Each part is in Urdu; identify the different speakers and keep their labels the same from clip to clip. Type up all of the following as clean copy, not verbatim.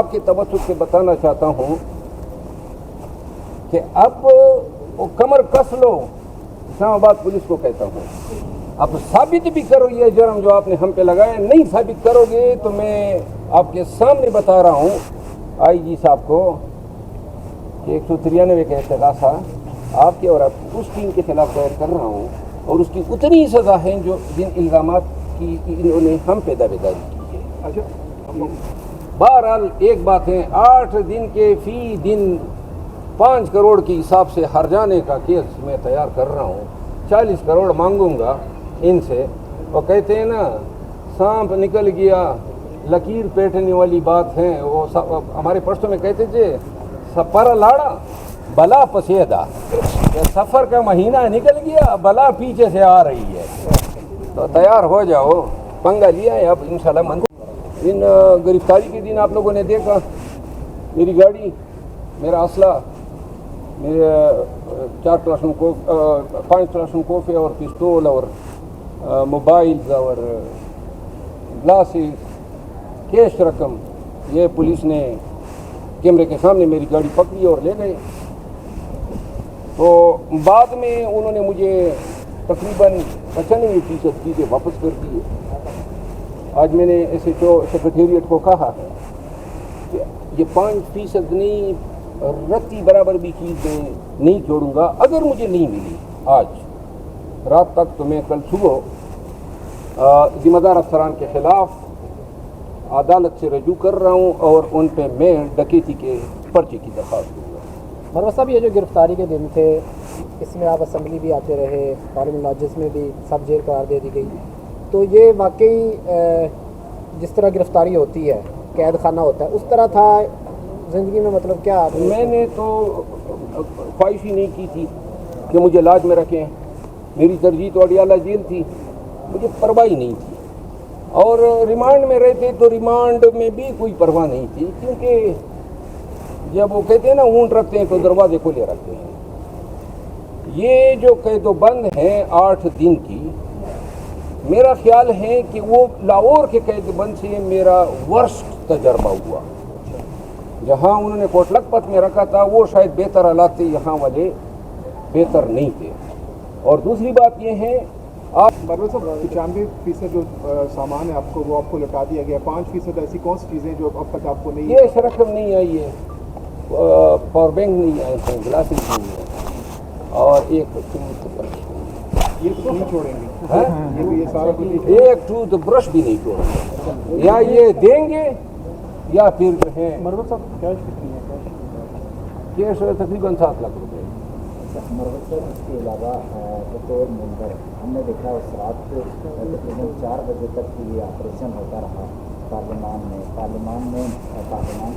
Speaker 1: آپ کے توسط سے بتانا چاہتا ہوں کہ اب وہ کمر کس لو، اسلام آباد پولیس کو کہتا ہوں، اب ثابت بھی کرو یہ جرم جو آپ نے ہم پہ لگایا. نہیں ثابت کرو گے تو میں آپ کے سامنے بتا رہا ہوں آئی جی صاحب کو کہ 193 کا استغاثہ آپ کے اور آپ اس ٹیم کے خلاف دائر کر رہا ہوں، اور اس کی اتنی سزا ہے جو جن الزامات کی انہوں نے ہم پہ دعوے داری کی ہے.
Speaker 2: اچھا،
Speaker 1: بہرحال ایک بات ہے، 8 دن کے فی دن 5 کروڑ کے حساب سے ہر جانے کا کیس میں تیار کر رہا ہوں. 40 کروڑ مانگوں گا ان سے. وہ کہتے ہیں نا سانپ نکل گیا لکیر پیٹنے والی بات ہے. وہ ہمارے پشتوں میں کہتے تھے سفر لاڑا بلا پسیدہ، سفر کا مہینہ نکل گیا بلا پیچھے سے آ رہی ہے. تو تیار ہو جاؤ، پنگا لیا ہے اب انشاءاللہ. ان گرفتاری کے دن آپ لوگوں نے دیکھا میری گاڑی، میرا اسلحہ، میرے 5 کلاشنکوف اور پستول اور موبائلز اور گلاسز، کیش رقم، یہ پولیس نے کیمرے کے سامنے میری گاڑی پکڑی اور لے گئے. تو بعد میں انہوں نے مجھے تقریباً 95% چیزیں واپس کر دی. آج میں نے ایس ایچ او سیکریٹریٹ کو کہا کہ یہ 5% نہیں، رتی برابر بھی چیزیں نہیں چھوڑوں گا. اگر مجھے نہیں ملی آج رات تک تو میں کل صبح ذمہ دار افسران کے خلاف عدالت سے رجوع کر رہا ہوں اور ان پہ میں ڈکیتی کے پرچے کی درخواست دوں گا.
Speaker 3: مروت صاحب، یہ جو گرفتاری کے دن تھے اس میں آپ اسمبلی بھی آتے رہے، پارلیمنٹ لاجز میں بھی سب جیل قرار دے دی گئی، تو یہ واقعی جس طرح گرفتاری ہوتی ہے قید خانہ ہوتا ہے اس طرح تھا زندگی میں؟ مطلب کیا
Speaker 1: میں نے تو خواہش ہی نہیں کی تھی کہ مجھے لاج میں رکھیں. میری ترجیح تو اڈیالہ جیل تھی، مجھے پرواہ ہی نہیں تھی. اور ریمانڈ میں رہتے تو ریمانڈ میں بھی کوئی پرواہ نہیں تھی، کیونکہ جب وہ کہتے ہیں نا اونٹ رکھتے ہیں تو دروازے کھلے رکھتے ہیں. یہ جو قید و بند ہیں 8 دن کی، میرا خیال ہے کہ وہ لاہور کے قید بند سے میرا ورسٹ تجربہ ہوا. جہاں انہوں نے کوٹ لکھپت میں رکھا تھا وہ شاید بہتر حالات تھے، یہاں والے بہتر نہیں تھے. اور دوسری بات یہ ہے، آپ
Speaker 2: مروت صاحب 95% جو سامان ہے آپ کو وہ آپ کو لوٹا دیا گیا. 5% ایسی کون سی چیزیں جو اب تک آپ کو نہیں؟
Speaker 1: کیش رقم نہیں آئی ہے، پاور بینک نہیں آئے ہیں، گلاسز نہیں ہیں، اور ایک
Speaker 2: یہ تو نہیں چھوڑیں گے، یہ سارا کچھ
Speaker 1: ایک ٹوتھ برش بھی نہیں چھوڑیں گے. یا یہ دیں گے یا پھر جو ہے
Speaker 2: مروت صاحب کیش کتنی ہے؟
Speaker 1: کیش تقریباً 7 لاکھ روپے.
Speaker 4: مروت صاحب اس کے علاوہ بطور ممبر ہم نے دیکھا اس رات کو تقریباً 4 بجے تک یہ آپریشن ہوتا رہا پارلیمان میں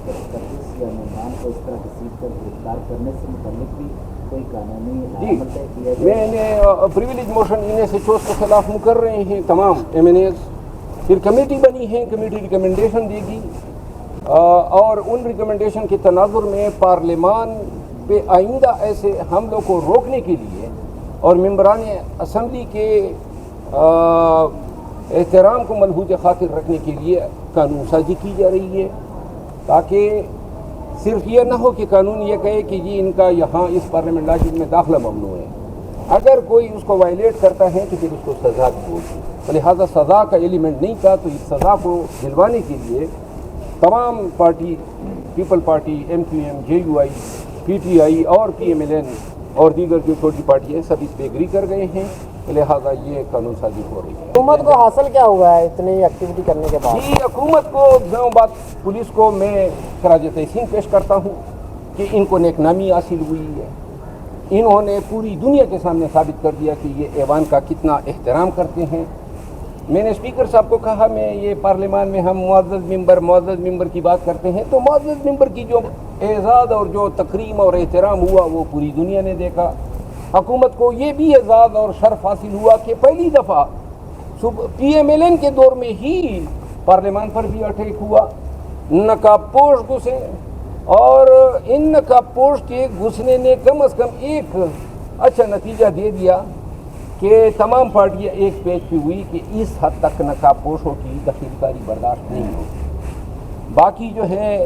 Speaker 4: کے تفتیش یا ممبران کو اس طرح رسید کر گرفتار کرنے سے متعلق بھی کوئی قانونی عمل طے کیا جائے؟
Speaker 1: میں نے پریویلیج موشن ان ایس ایچ اوز کے خلاف کر رہے ہیں تمام ایم این ایز. پھر کمیٹی بنی ہے، کمیٹی ریکمنڈیشن دے گی، اور ان ریکمنڈیشن کے تناظر میں پارلیمان پہ آئندہ ایسے حملوں کو روکنے کے لیے اور ممبران اسمبلی کے احترام کو ملحوظ خاطر رکھنے کے لیے قانون سازی کی جا رہی ہے، تاکہ صرف یہ نہ ہو کہ قانون یہ کہے کہ جی ان کا یہاں اس پارلیمنٹ لاجز میں داخلہ ممنوع ہے. اگر کوئی اس کو وائلیٹ کرتا ہے تو پھر اس کو سزا بھی ہوگی. لہٰذا سزا کا ایلیمنٹ نہیں تھا، تو اس سزا کو دلوانے کے لیے تمام party, people party, M Q M, J U I, P T I اور پی ایم ایل این اور دیگر جو چھوٹی پارٹی ہیں سب اس پہ ایگری کر گئے ہیں. لہٰذا یہ قانون سازی ہو رہی ہے.
Speaker 3: حکومت کو حاصل کیا ہوا ہے اتنی ایکٹیویٹی کرنے کے بعد؟
Speaker 1: جی، حکومت کو اسلام آباد پولیس کو میں خراج تحسین پیش کرتا ہوں کہ ان کو نیک نامی حاصل ہوئی ہے. انہوں نے پوری دنیا کے سامنے ثابت کر دیا کہ یہ ایوان کا کتنا احترام کرتے ہیں. میں نے اسپیکر صاحب کو کہا، میں یہ پارلیمان میں ہم معزز ممبر کی بات کرتے ہیں تو معزز ممبر کی جو اعزاز اور جو تکریم اور احترام ہوا وہ پوری دنیا نے دیکھا. حکومت کو یہ بھی اعزاز اور شرف حاصل ہوا کہ پہلی دفعہ پی ایم ایل این کے دور میں ہی پارلیمان پر بھی اٹیک ہوا. نقاب پوش گھسے اور ان نقاب پوش کے گھسنے نے کم از کم ایک اچھا نتیجہ دے دیا کہ تمام پارٹیاں ایک پیج پہ ہوئی کہ اس حد تک نقاب پوشوں کی دخل کاری برداشت نہیں ہوگی. باقی جو ہے